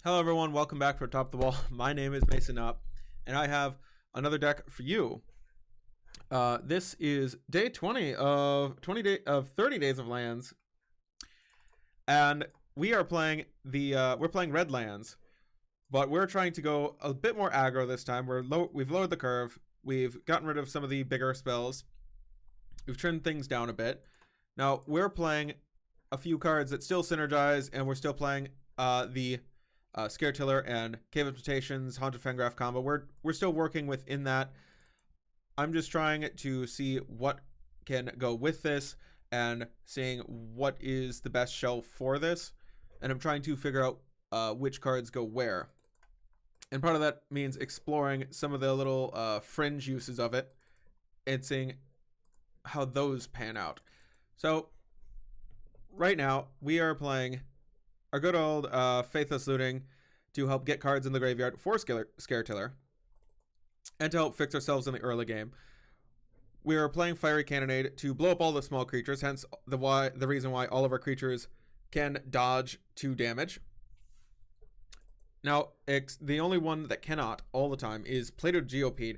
Hello everyone, welcome back for Top of the Wall. My name is Mason Up, and I have another deck for you. This is day 20 of 30 Days of Lands, and we are playing we're playing red lands, but we're trying to go a bit more aggro this time. We've lowered the curve, we've gotten rid of some of the bigger spells, we've trimmed things down a bit. Now we're playing a few cards that still synergize, and we're still playing the Scare Tiller and Cave of Temptations, Haunted Fangraph combo. We're still working within that. I'm just trying to see what can go with this and seeing what is the best shelf for this. And I'm trying to figure out which cards go where. And part of that means exploring some of the little fringe uses of it and seeing how those pan out. So right now we are playing our good old Faithless Looting to help get cards in the graveyard for Scare Tiller and to help fix ourselves in the early game. We are playing Fiery Cannonade to blow up all the small creatures, hence the reason why all of our creatures can dodge 2 damage. Now, the only one that cannot all the time is Plated Geopede,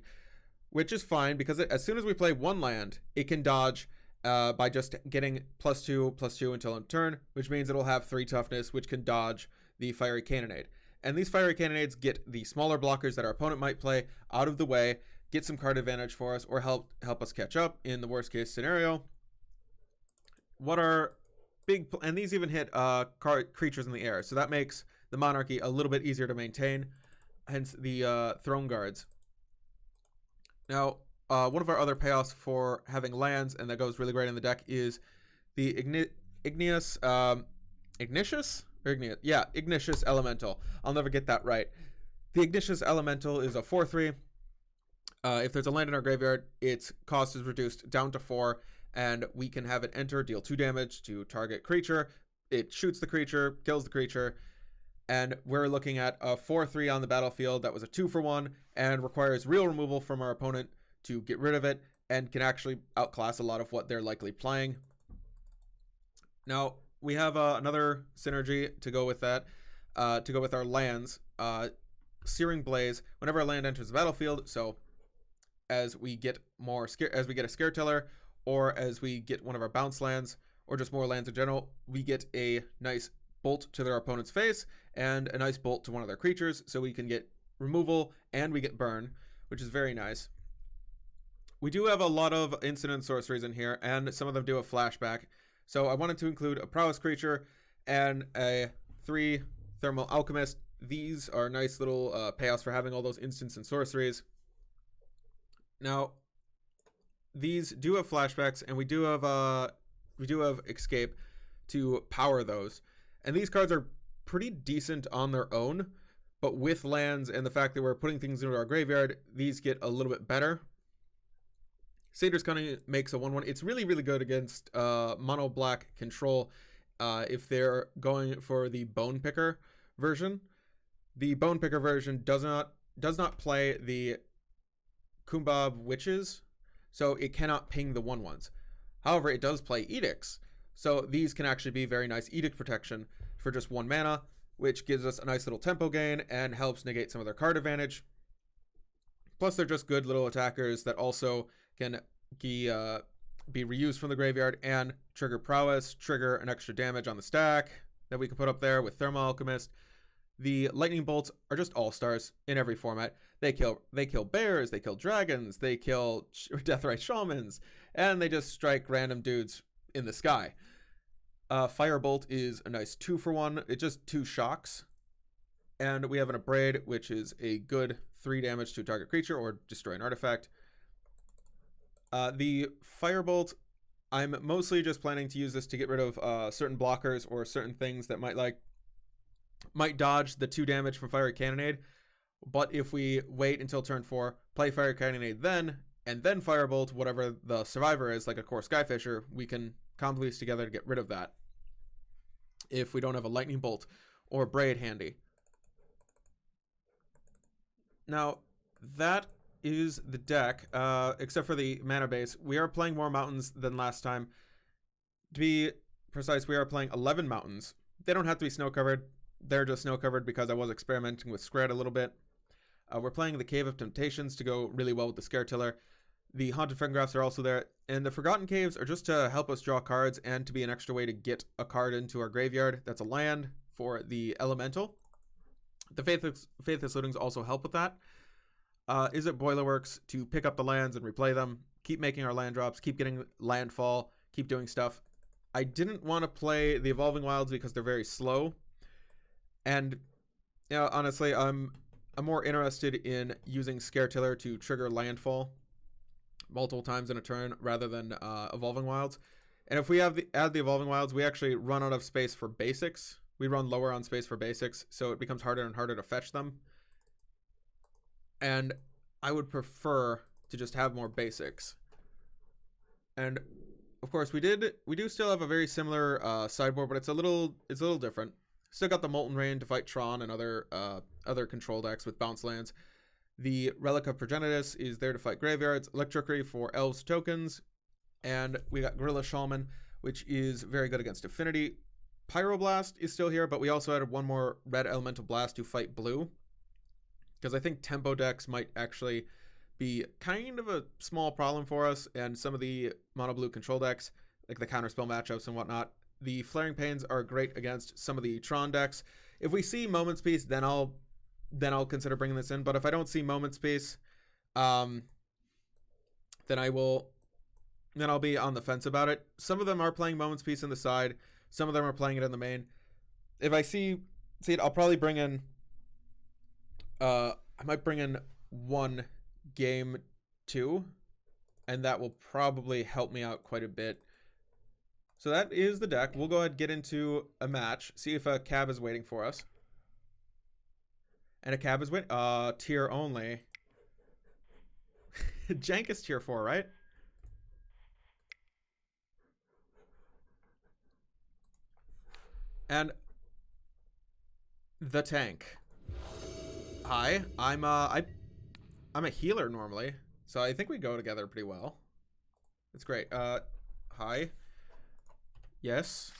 which is fine because as soon as we play one land, it can dodge by just getting +2/+2 until end turn, which means it'll have 3 toughness, which can dodge the Fiery Cannonade. And these Fiery Cannonades get the smaller blockers that our opponent might play out of the way, get some card advantage for us, or help us catch up in the worst case scenario. What are big, and these even hit creatures in the air, so that makes the Monarchy a little bit easier to maintain, hence the Throne Guards. Now, one of our other payoffs for having lands, and that goes really great in the deck, is the Igneous Elemental. I'll never get that right. The Igneous Elemental is a 4/3. If there's a land in our graveyard, its cost is reduced down to 4, and we can have it enter, deal 2 damage to target creature. It shoots the creature, kills the creature, and we're looking at a 4/3 on the battlefield that was a 2-for-1 and requires real removal from our opponent to get rid of it, and can actually outclass a lot of what they're likely playing. Now, we have another synergy to go with that, to go with our lands. Searing Blaze, whenever a land enters the battlefield, so as we get a Scare Tiller, or as we get one of our bounce lands, or just more lands in general, we get a nice bolt to their opponent's face, and a nice bolt to one of their creatures, so we can get removal, and we get burn, which is very nice. We do have a lot of instant sorceries in here, and some of them do have flashback. So I wanted to include a prowess creature and a 3 Thermal Alchemist. These are nice little payoffs for having all those instants and sorceries. Now, these do have flashbacks, and we do have escape to power those. And these cards are pretty decent on their own, but with lands and the fact that we're putting things into our graveyard, these get a little bit better. Satyr's Cunning makes a 1/1. It's really, really good against mono black control if they're going for the Bone Picker version. The Bone Picker version does not play the Kumbab Witches, so it cannot ping the 1/1s. However, it does play Edicts, so these can actually be very nice Edict protection for just 1 mana, which gives us a nice little tempo gain and helps negate some of their card advantage. Plus, they're just good little attackers that also can be reused from the graveyard and trigger prowess, trigger an extra damage on the stack that we can put up there with Thermal Alchemist. The lightning bolts are just all-stars in every format. They kill bears, they kill dragons, they kill Deathrite Shamans, and they just strike random dudes in the sky. Firebolt is a nice 2-for-1. It's just 2 shocks. And we have an Abrade, which is a good 3 damage to a target creature or destroy an artifact. The Firebolt, I'm mostly just planning to use this to get rid of certain blockers or certain things that might dodge the 2 damage from Fiery Cannonade. But if we wait until turn 4, play Fiery Cannonade and then Firebolt whatever the survivor is, like a Core Skyfisher, we can combo these together to get rid of that if we don't have a Lightning Bolt or Braid handy. Now, that is the deck, except for the mana base. We are playing more mountains than last time. To be precise, we are playing 11 mountains. They don't have to be snow covered. They're just snow covered because I was experimenting with Scred a little bit. We're playing the Cave of Temptations to go really well with the Scare Tiller. The Haunted Photographs are also there, and the Forgotten Caves are just to help us draw cards and to be an extra way to get a card into our graveyard. That's a land for the Elemental. The Faithless Lootings also help with that. Is it Boilerworks to pick up the lands and replay them, keep making our land drops, keep getting landfall, keep doing stuff. I didn't want to play the Evolving Wilds because they're very slow, and honestly, I'm more interested in using Scare Tiller to trigger landfall multiple times in a turn rather than Evolving Wilds. And if we add the Evolving Wilds, we actually run out of space for basics. We run lower on space for basics, so it becomes harder and harder to fetch them. And I would prefer to just have more basics. And of course, we do still have a very similar sideboard, but it's a little different. Still got the Molten Rain to fight Tron and other control decks with bounce lands. The Relic of Progenitus is there to fight graveyards. Electricity for Elves tokens. And we got Gorilla Shaman, which is very good against Affinity. Pyroblast is still here, but we also added one more red Elemental Blast to fight blue. Because I think tempo decks might actually be kind of a small problem for us, and some of the mono blue control decks, like the counterspell matchups and whatnot, the Flaring Pains are great against some of the Tron decks. If we see Moment's Peace, then I'll consider bringing this in. But if I don't see Moment's Peace, then I'll be on the fence about it. Some of them are playing Moment's Peace in the side. Some of them are playing it in the main. If I see it, I'll probably bring in. I might bring in one game 2, and that will probably help me out quite a bit. So that is the deck. We'll go ahead and get into a match, see if a cab is waiting for us. And a cab is waiting. Tier only. Jank is tier 4, right? And the tank. Hi, I'm a healer normally, so I think we go together pretty well. It's great. Hi. Yes.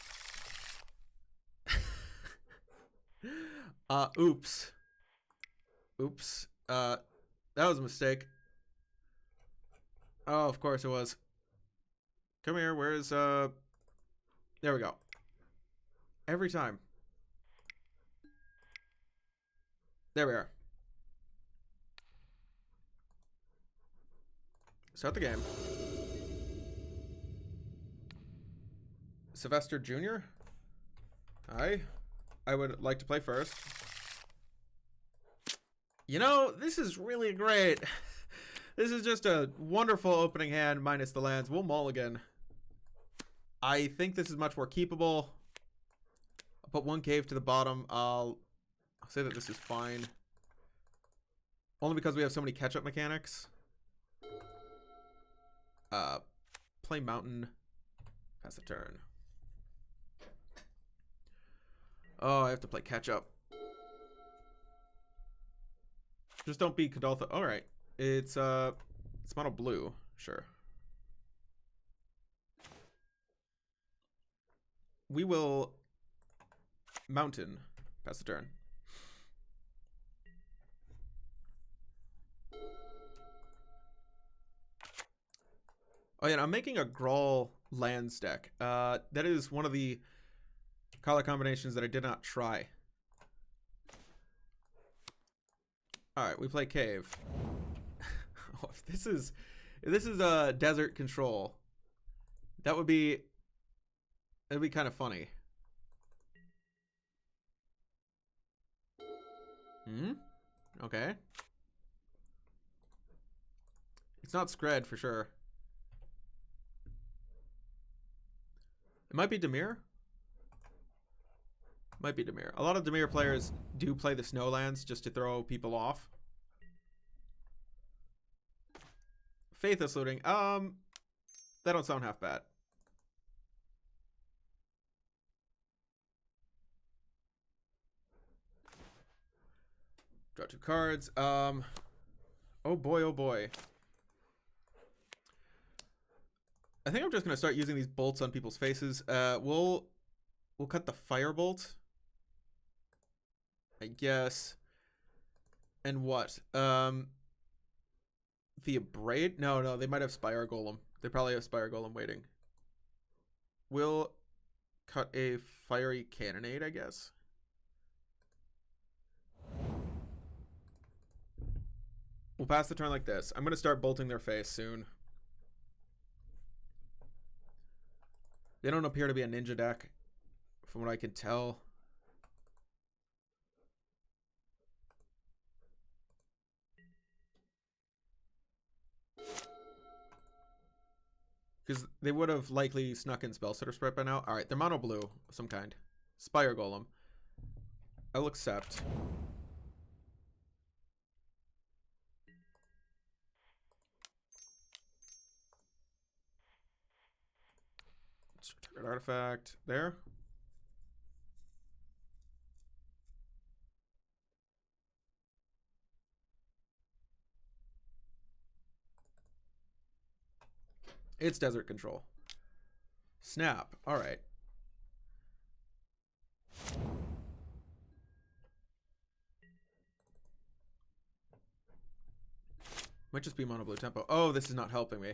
Oops. Oops. That was a mistake. Oh, of course it was. Come here, where's, there we go. Every time. There we are. Start the game. Sylvester Jr.? Hi. I would like to play first. You know, this is really great. This is just a wonderful opening hand minus the lands. We'll mulligan. I think this is much more keepable. I'll put one cave to the bottom. I'll say that this is fine. Only because we have so many catch-up mechanics. Play mountain. Pass the turn. Oh, I have to play catch-up. Just don't beat Kadaltha. Alright. It's mono blue. Sure. We will mountain. Pass the turn. Oh yeah, I'm making a Grawl lands deck. That is one of the color combinations that I did not try. Alright, we play cave. Oh, if this is a desert control, that'd be kind of funny. Okay. It's not Scred for sure. It might be Dimir. Might be Dimir. A lot of Dimir players do play the Snowlands just to throw people off. Faithless Looting. That don't sound half bad. Draw 2 cards. Oh boy, oh boy. I think I'm just gonna start using these bolts on people's faces. We'll cut the firebolt. I guess. And what? The Abrade? No, they might have Spire Golem. They probably have Spire Golem waiting. We'll cut a Fiery Cannonade, I guess. We'll pass the turn like this. I'm going to start bolting their face soon. They don't appear to be a ninja deck, from what I can tell. Because they would have likely snuck in Spellstutter Sprite by now. Alright, they're mono blue of some kind. Spire Golem. I'll accept. Target artifact there. It's Desert Control. Snap. Alright. Might just be mono blue tempo. Oh, this is not helping me.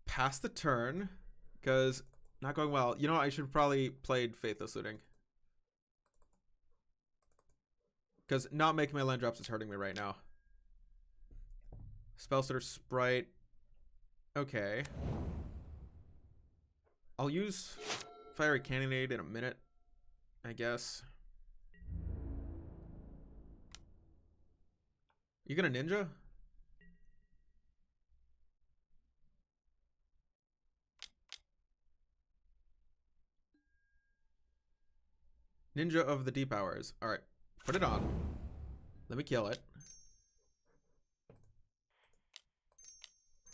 Pass the turn, because not going well. You know what? I should probably played Faithless Looting. Because not making my land drops is hurting me right now. Spellstutter Sprite. Okay. I'll use Fiery Cannonade in a minute, I guess. You gonna ninja? Ninja of the Deep Hours. Alright. Put it on. Let me kill it.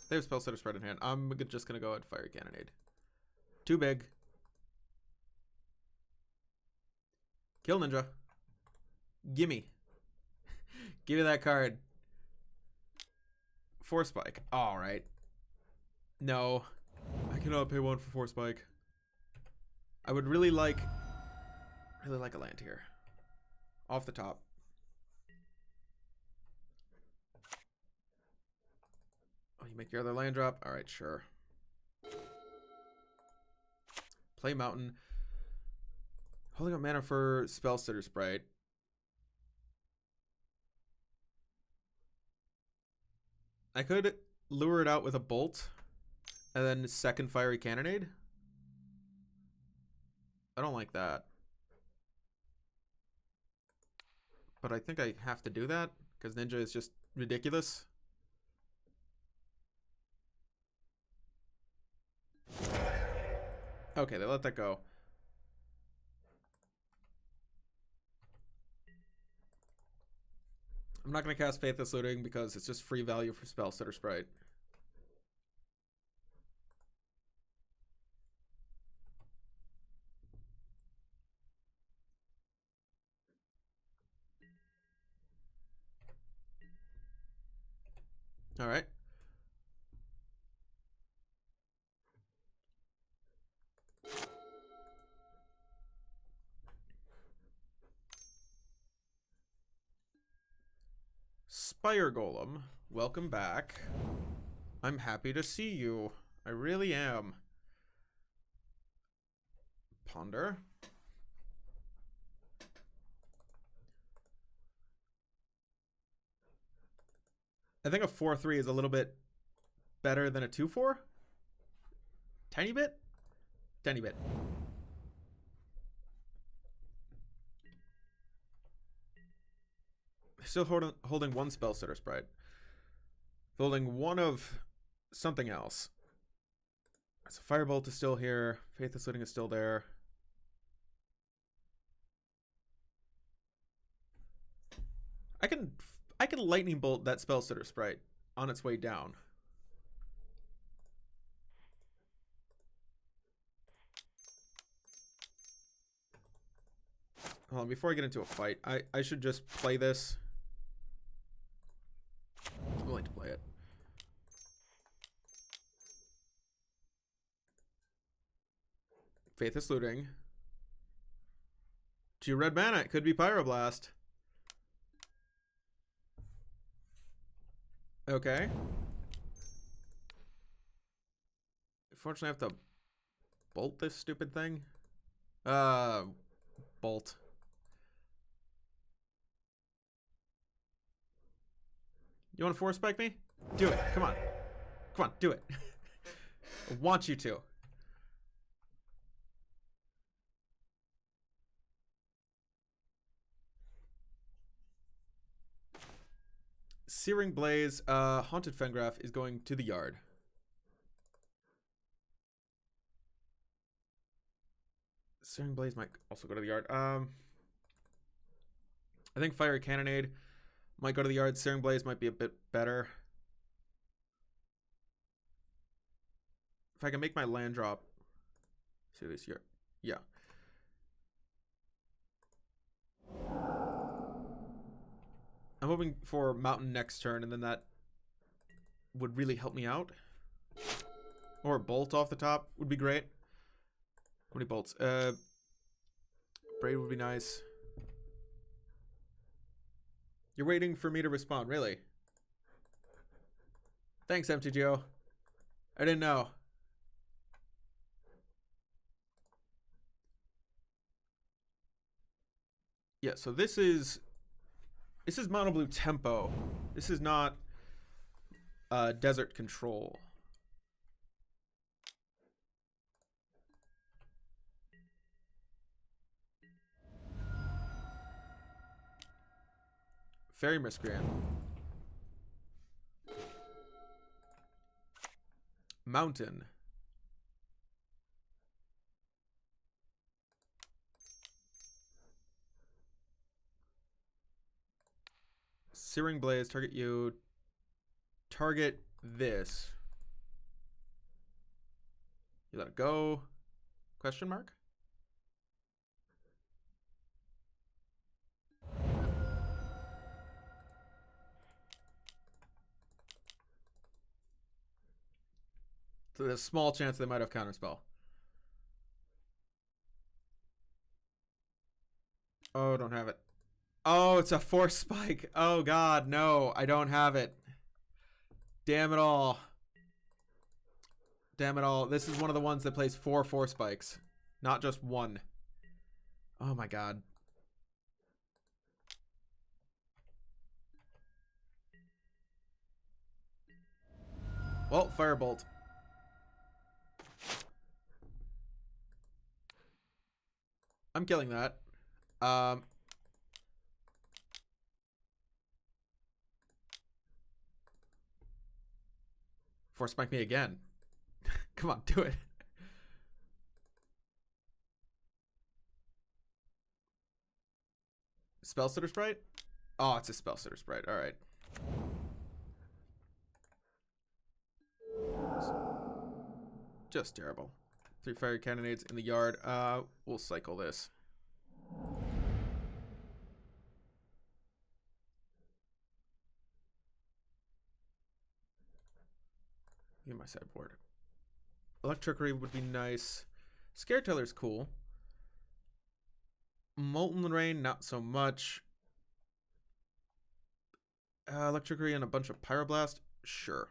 They have Spellstutter Spread in hand. I'm just gonna go at Fiery Cannonade. Too big. Kill Ninja. Gimme. Give me that card. Force Spike. Alright. No. I cannot pay 1 for Force Spike. I would really like a land here. Off the top. Oh, you make your other land drop? Alright, sure. Play Mountain. Holding up mana for Spellstutter Sprite. I could lure it out with a Bolt and then second Fiery Cannonade. I don't like that. But I think I have to do that because Ninja is just ridiculous. Okay, they let that go. I'm not going to cast Faithless Looting because it's just free value for Spellstutter Sprite. All right. Spire Golem, welcome back. I'm happy to see you. I really am. Ponder. I think a 4/3 is a little bit better than a 2/4. Tiny bit? Tiny bit. Still holding one Spellstutter Sprite. Holding one of something else. So Firebolt is still here. Faithless Looting is still there. I can Lightning Bolt that Spellstutter Sprite on its way down. Hold on, before I get into a fight, I should just play this. I'm willing to play it. Faithless Looting. 2 red mana. It could be Pyroblast. Okay. Unfortunately, I have to bolt this stupid thing. Bolt. You want to force spike me? Do it. Come on. Come on, do it. I want you to. Searing Blaze, Haunted Fengraf is going to the yard. Searing Blaze might also go to the yard. I think Fiery Cannonade might go to the yard. Searing Blaze might be a bit better. If I can make my land drop. See this here. Yeah. I'm hoping for Mountain next turn, and then that would really help me out. Or a Bolt off the top would be great. How many bolts? Braid would be nice. You're waiting for me to respond, really? Thanks, MTGO. I didn't know. Yeah, so this is Mono Blue Tempo. This is not Desert Control. Fairy Miscreant. Mountain. Searing Blaze, target you. Target this. You let it go? Question mark? So there's a small chance they might have Counterspell. Oh, don't have it. Oh, it's a Force Spike. Oh, God, no. I don't have it. Damn it all. Damn it all. This is one of the ones that plays 4 Force Spikes. Not just 1. Oh, my God. Well, Firebolt. I'm killing that. Force Spike me again. Come on, do it. Spellstutter Sprite? Oh, it's a Spellstutter Sprite. All right. Just terrible. 3 Fiery Cannonades in the yard. We'll cycle this. Give my sideboard. Electricity would be nice. Scare Teller's cool. Molten Rain, not so much. Electricity and a bunch of Pyroblast? Sure.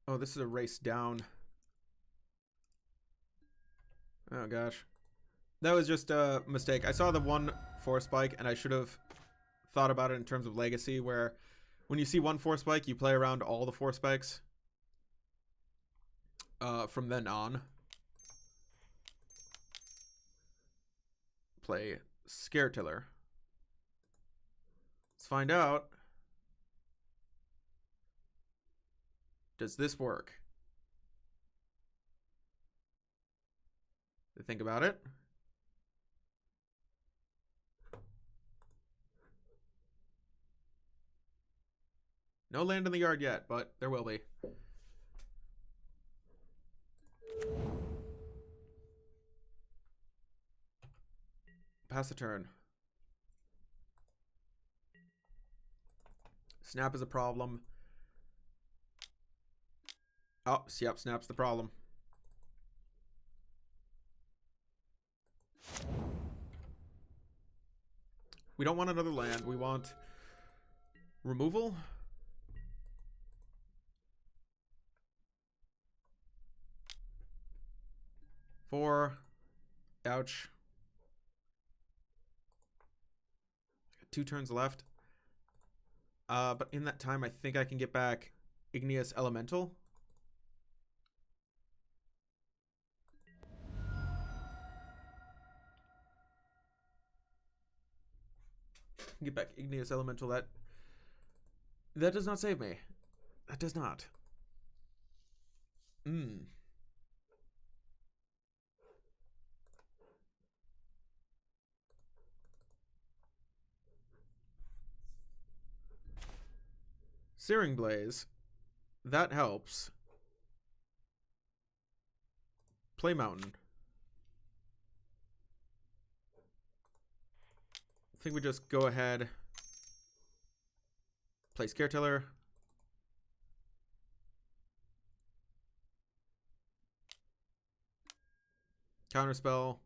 Oh, this is a race down. Oh, gosh. That was just a mistake. I saw the 1 Force Spike, and I should have thought about it in terms of Legacy, where when you see 1 Force Spike, you play around all the Force Spikes from then on. Play Scare Tiller. Let's find out. Does this work? Think about it. No land in the yard yet, but there will be. pass the turn. Snap is a problem. Oh, yep, snap's the problem. We don't want another land. We want removal. Four. Ouch. 2 turns left. But in that time, I think I can get back Igneous Elemental. Get back Igneous Elemental. That does not save me. That does not. Searing Blaze. That helps. Play Mountain. I think we just go ahead. Play Scaretiller. Counterspell.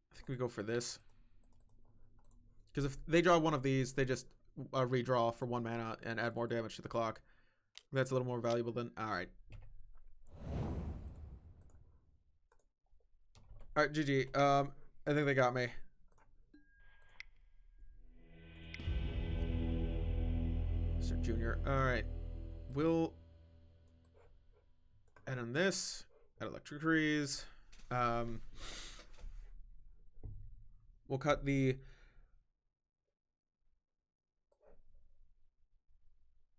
I think we go for this. Because if they draw one of these, they just redraw for 1 mana and add more damage to the clock. That's a little more valuable than... Alright. Alright, GG. I think they got me. Mr. Junior. Alright. We'll add on this. Add Electric Freeze. We'll cut the...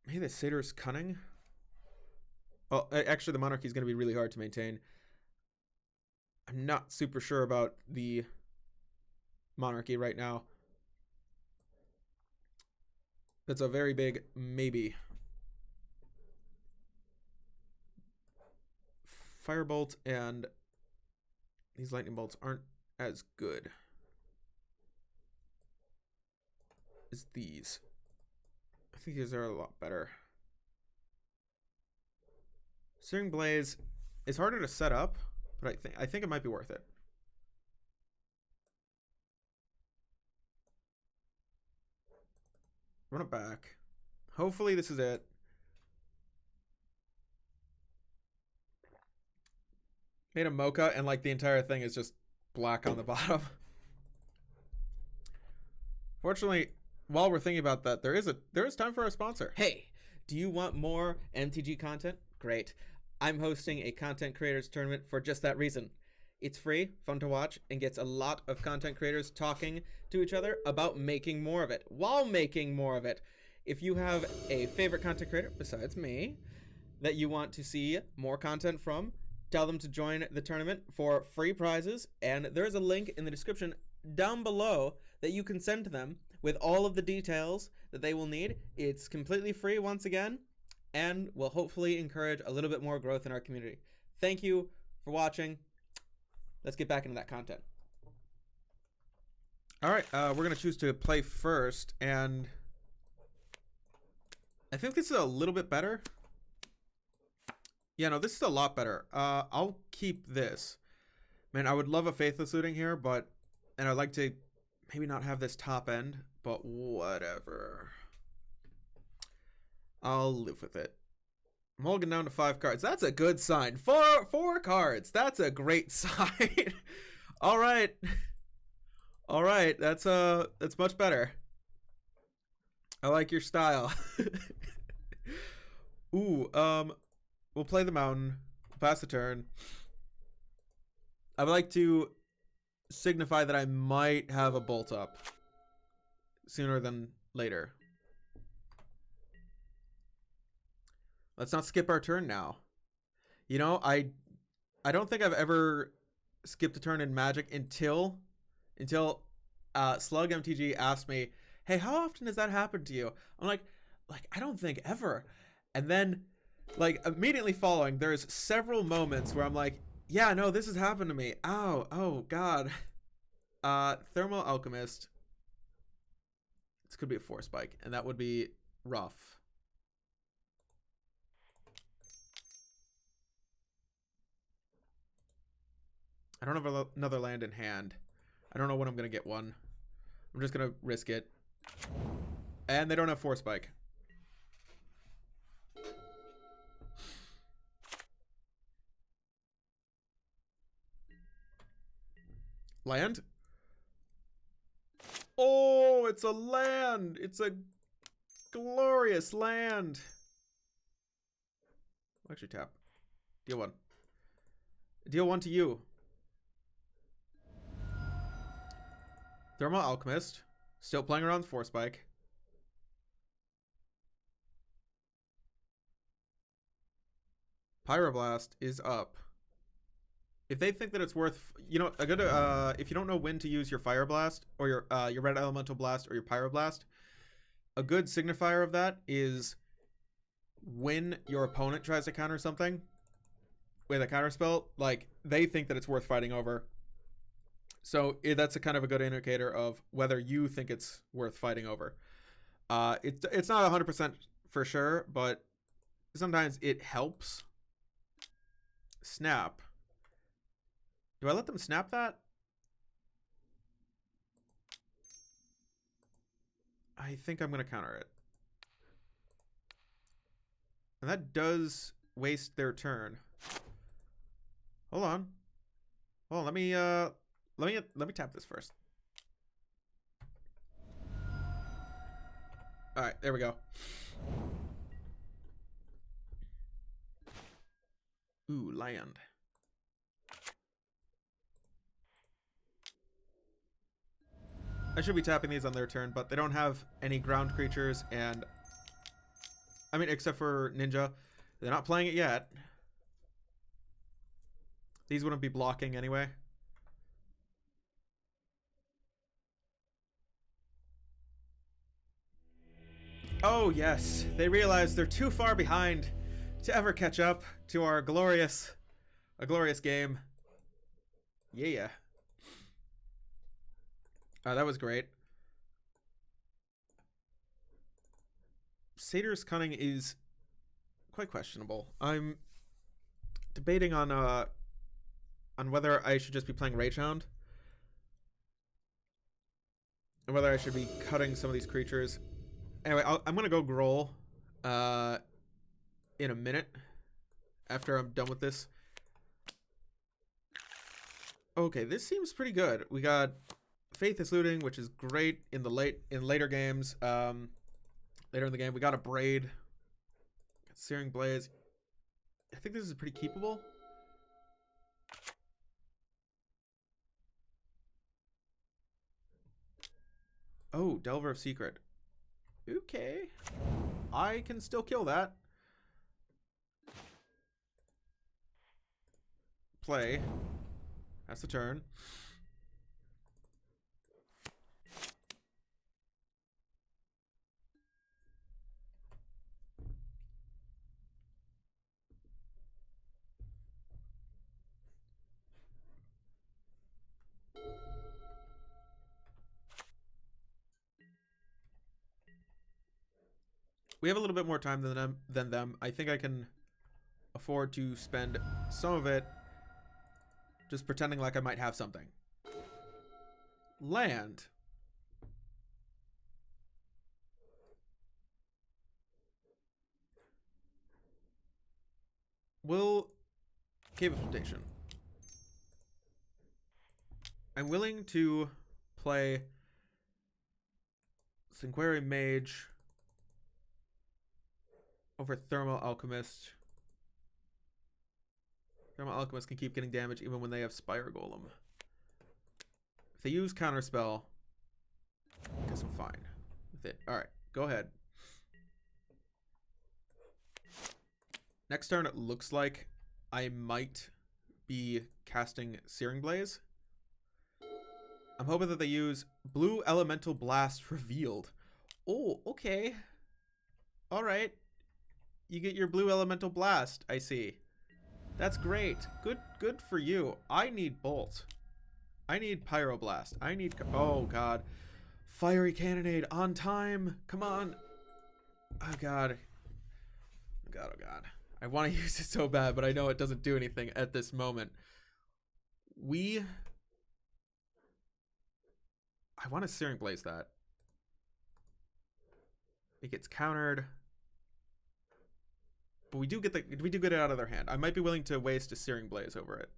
Maybe the Satyr's Cunning? Well, actually, the Monarchy is going to be really hard to maintain. I'm not super sure about the Monarchy right now. That's a very big maybe. Firebolt and these Lightning Bolts aren't as good as these. I think these are a lot better. Searing Blaze is harder to set up, but I think it might be worth it. Run it back. Hopefully this is it. Made a mocha and like the entire thing is just black on the bottom. Fortunately, while we're thinking about that, there is time for our sponsor. Hey, do you want more MTG content? Great. I'm hosting a content creators tournament for just that reason. It's free, fun to watch, and gets a lot of content creators talking to each other about making more of it, while making more of it. If you have a favorite content creator, besides me, that you want to see more content from, tell them to join the tournament for free prizes, and there's a link in the description down below that you can send to them with all of the details that they will need. It's completely free once again, and will hopefully encourage a little bit more growth in our community. Thank you for watching. Let's get back into that content. All right, we're going to choose to play first, and I think this is a little bit better. Yeah, no, this is a lot better. I'll keep this. Man, I would love a Faithless Looting here, and I'd like to maybe not have this top end, but whatever. I'll live with it. Mulligan down to 5 cards. That's a good sign. Four cards. That's a great sign. All right. All right. That's much better. I like your style. Ooh, we'll play the Mountain. We'll pass the turn. I would like to signify that I might have a Bolt up sooner than later. Let's not skip our turn now. You know, I don't think I've ever skipped a turn in Magic until Slug MTG asked me, "Hey, how often does that happen to you?" I'm like I don't think ever. And then, like, immediately following, there's several moments where I'm like, yeah, no, this has happened to me. Ow, oh, God. Thermal Alchemist. This could be a Force Spike, and that would be rough. I don't have another land in hand. I don't know when I'm going to get one. I'm just going to risk it. And they don't have Force Spike. Land? Oh, it's a land. It's a glorious land. I'll actually tap. Deal one. Deal one to you. Thermal Alchemist. Still playing around with Force Spike. Pyroblast is up. If they think that it's worth, you know, a good if you don't know when to use your Fire Blast or your Red Elemental Blast or your Pyroblast, a good signifier of that is when your opponent tries to counter something with a counter spell, like they think that it's worth fighting over. So that's a kind of a good indicator of whether you think it's worth fighting over. It's not 100% for sure, but sometimes it helps. Snap. Do I let them snap that? I think I'm going to counter it. And that does waste their turn. Hold on. Well, let me tap this first. All right, there we go. Ooh, land. I should be tapping these on their turn, but they don't have any ground creatures, and I mean, except for Ninja. They're not playing it yet. These wouldn't be blocking anyway. Oh, yes. They realize they're too far behind to ever catch up to a glorious game. Yeah. That was great. Satyr's Cunning is quite questionable. I'm debating on whether I should just be playing Ragehound and whether I should be cutting some of these creatures. Anyway, I'm gonna go Groll in a minute after I'm done with this. Okay, this seems pretty good. We got Faith is Looting, which is great in later games. Later in the game, we got a Braid, got Searing Blaze. I think this is pretty keepable. Oh, Delver of Secret. Okay. I can still kill that. Play. That's the turn. We have a little bit more time than them. I think I can afford to spend some of it just pretending like I might have something. Land. Will Cave of Temptation. I'm willing to play Sanguinary Mage over Thermal Alchemist. Thermal Alchemist can keep getting damage even when they have Spire Golem. If they use Counterspell, I guess I'm fine with it. Alright, go ahead. Next turn, it looks like I might be casting Searing Blaze. I'm hoping that they use Blue Elemental Blast revealed. Oh, okay. Alright. You get your blue elemental blast, I see. That's great. Good for you. I need bolt. I need pyroblast. I need... Oh, God. Fiery cannonade on time. Come on. Oh, God. Oh, God, oh, God. I want to use it so bad, but I know it doesn't do anything at this moment. I want to Searing Blaze that. It gets countered. But we do get it out of their hand. I might be willing to waste a Searing Blaze over it.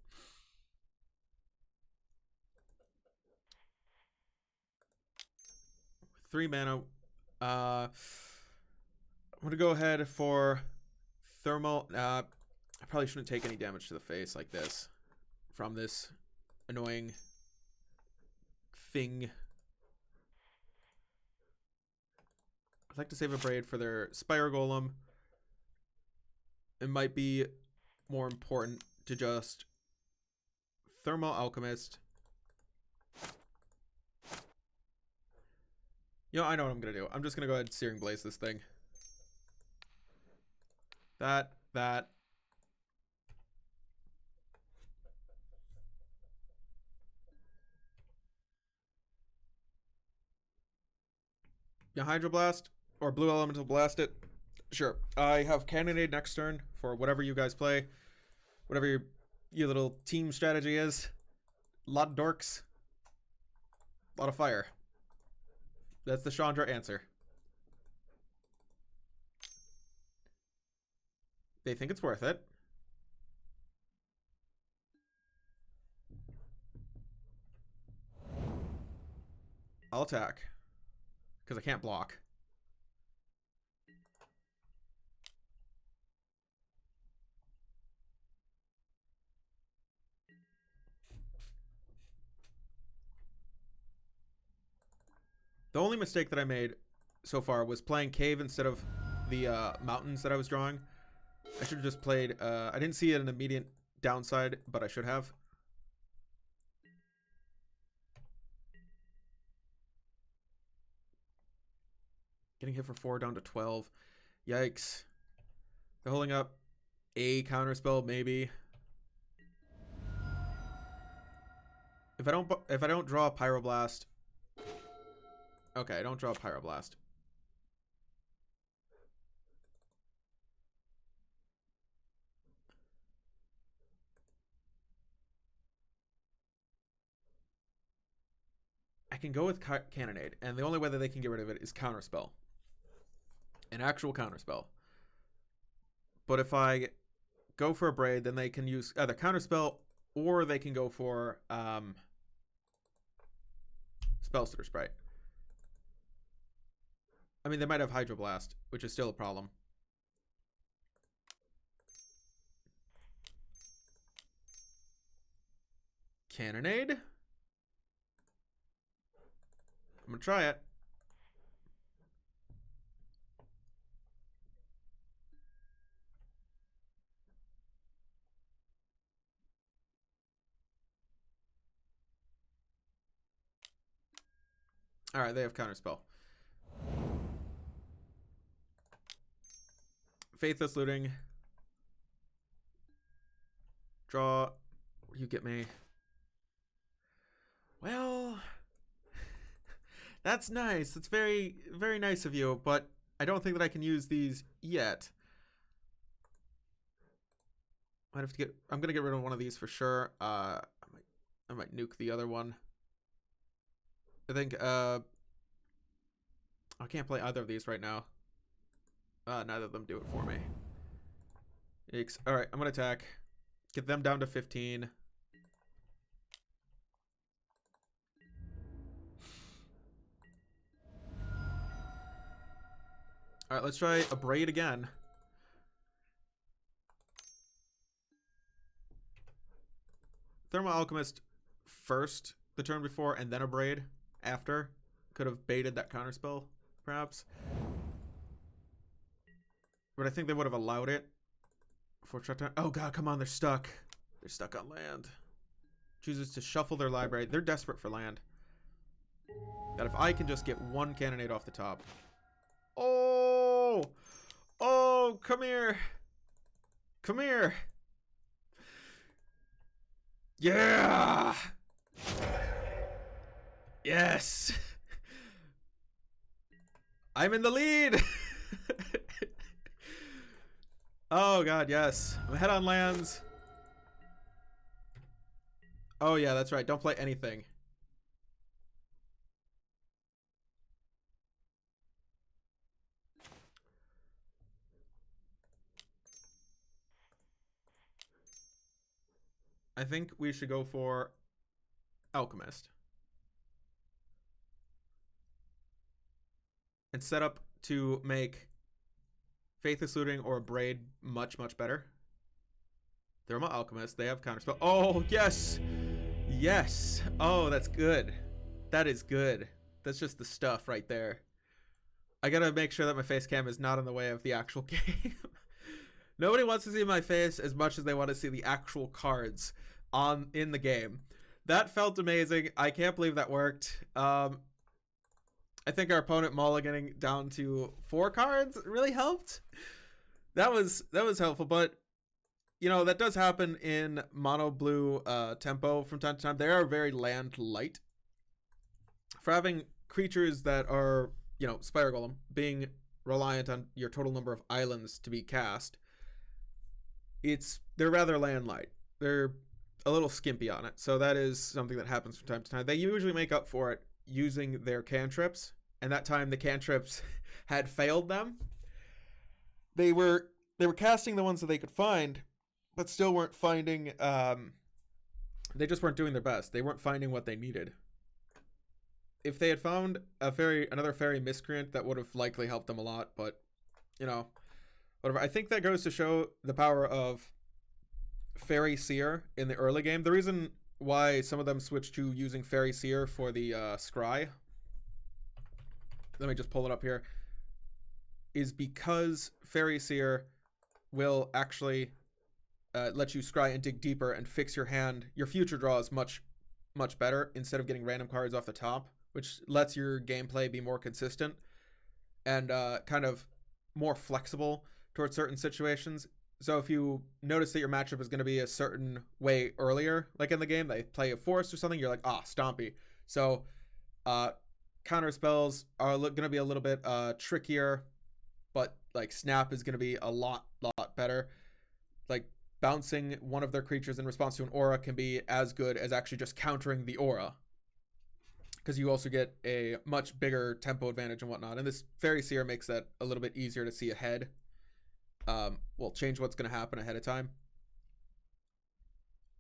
Three mana. I'm gonna go ahead for thermal. I probably shouldn't take any damage to the face like this from this annoying thing. I'd like to save a Braid for their Spire Golem. It might be more important to just Thermal Alchemist. You know, I know what I'm going to do. I'm just going to go ahead and Searing Blaze this thing. That. Yeah, Hydroblast or Blue Elemental Blast it. Sure. I have Cannonade next turn for whatever you guys play. Whatever your little team strategy is. A lot of dorks. A lot of fire. That's the Chandra answer. They think it's worth it. I'll attack. Because I can't block. The only mistake that I made so far was playing Cave instead of the mountains that I was drawing. I should have just played... I didn't see an immediate downside, but I should have. Getting hit for 4 down to 12. Yikes. They're holding up a counterspell, maybe. If I don't draw a Pyroblast... Okay, I don't draw a Pyroblast. I can go with Cannonade, and the only way that they can get rid of it is Counterspell. An actual Counterspell. But if I go for a Braid, then they can use either Counterspell, or they can go for Spellstutter Sprite. I mean, they might have Hydroblast, which is still a problem. Cannonade? I'm gonna try it. Alright, they have Counterspell. Faithless Looting. Draw. What do you get me? Well, that's nice. That's very, very nice of you, but I don't think that I can use these yet. Might have to get... I'm gonna get rid of one of these for sure. I might nuke the other one. I think I can't play either of these right now. Neither of them do it for me. Yikes. Alright, I'm gonna attack. Get them down to 15. Alright, let's try a Braid again. Thermal Alchemist first the turn before, and then a Braid after. Could have baited that counterspell, perhaps. But I think they would have allowed it. Before oh god, come on, they're stuck. They're stuck on land. Chooses to shuffle their library. They're desperate for land. God, if I can just get one Cannonade off the top. Oh! Oh, come here. Come here. Yeah. Yes. I'm in the lead. Oh god, yes. I'm ahead on lands. Oh yeah, that's right. Don't play anything. I think we should go for Alchemist. And set up to make Faithless Looting or Braid much, much better. They're my Alchemist. They have counterspell. Oh, yes! Yes! Oh, that's good. That is good. That's just the stuff right there. I gotta make sure that my face cam is not in the way of the actual game. Nobody wants to see my face as much as they want to see the actual cards in the game. That felt amazing. I can't believe that worked. I think our opponent mulliganing down to 4 cards really helped. That was helpful, but you know, that does happen in mono blue tempo from time to time. They are very land light. For having creatures that are, you know, Spire Golem being reliant on your total number of islands to be cast, they're rather land light. They're a little skimpy on it. So that is something that happens from time to time. They usually make up for it using their cantrips, and that time the cantrips had failed them. They were casting the ones that they could find, but still weren't finding they just weren't doing their best. They weren't finding what they needed. If they had found another fairy miscreant, that would have likely helped them a lot, but you know, whatever. I think that goes to show the power of Fairy Seer in the early game. The reason why some of them switched to using Fairy Seer for the scry, let me just pull it up here, is because Fairy Seer will actually let you scry and dig deeper and fix your hand. Your future draw is much, much better instead of getting random cards off the top, which lets your gameplay be more consistent and kind of more flexible towards certain situations. So if you notice that your matchup is going to be a certain way earlier, like in the game, they play a forest or something, you're like, Stompy. So counter spells are going to be a little bit trickier, but like Snap is going to be a lot better. Like bouncing one of their creatures in response to an aura can be as good as actually just countering the aura, because you also get a much bigger tempo advantage and whatnot. And this Fairy Seer makes that a little bit easier to see ahead. Will change what's going to happen ahead of time.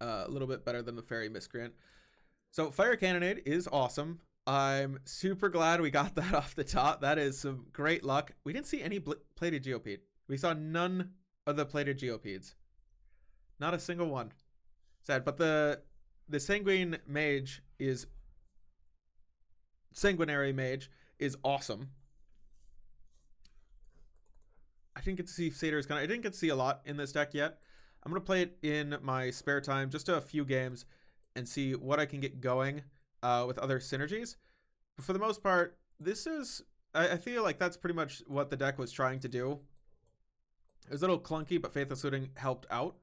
A little bit better than the Fairy Miscreant. So Fire Cannonade is awesome. I'm super glad we got that off the top. That is some great luck. We didn't see any plated Geopede. We saw none of the plated Geopedes. Not a single one. Sad. But the Sanguinary Mage is awesome. I didn't get to see Satyr's Cunning. I didn't get to see a lot in this deck yet. I'm going to play it in my spare time, just a few games, and see what I can get going with other synergies. But for the most part, this is... I feel like that's pretty much what the deck was trying to do. It was a little clunky, but Faithless Looting helped out.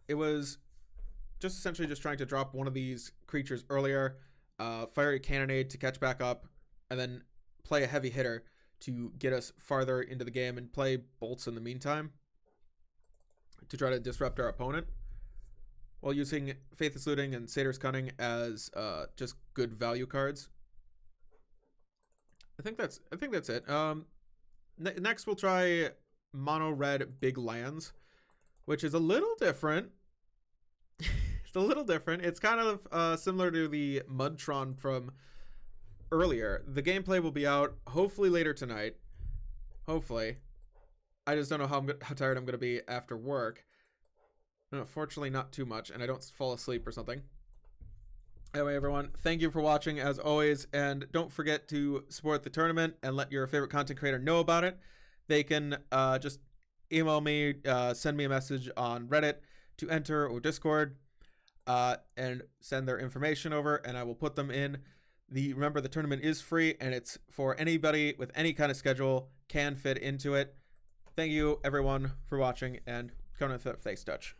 It was just essentially just trying to drop one of these creatures earlier, fire a Cannonade to catch back up, and then play a heavy hitter to get us farther into the game and play bolts in the meantime to try to disrupt our opponent, while using Faithless Looting and Satyr's Cunning as just good value cards. I think that's it. Next we'll try mono red big lands, which is a little different. It's a little different. It's kind of similar to the Mudtron from earlier. The gameplay will be out hopefully later tonight. Hopefully. I just don't know how tired I'm going to be after work. Fortunately, not too much, and I don't fall asleep or something. Anyway, everyone, thank you for watching as always, and don't forget to support the tournament and let your favorite content creator know about it. They can just email me, send me a message on Reddit to enter or Discord, and send their information over, and I will put them in. Remember, the tournament is free, and it's for anybody with any kind of schedule can fit into it. Thank you, everyone, for watching, and come to the face touch.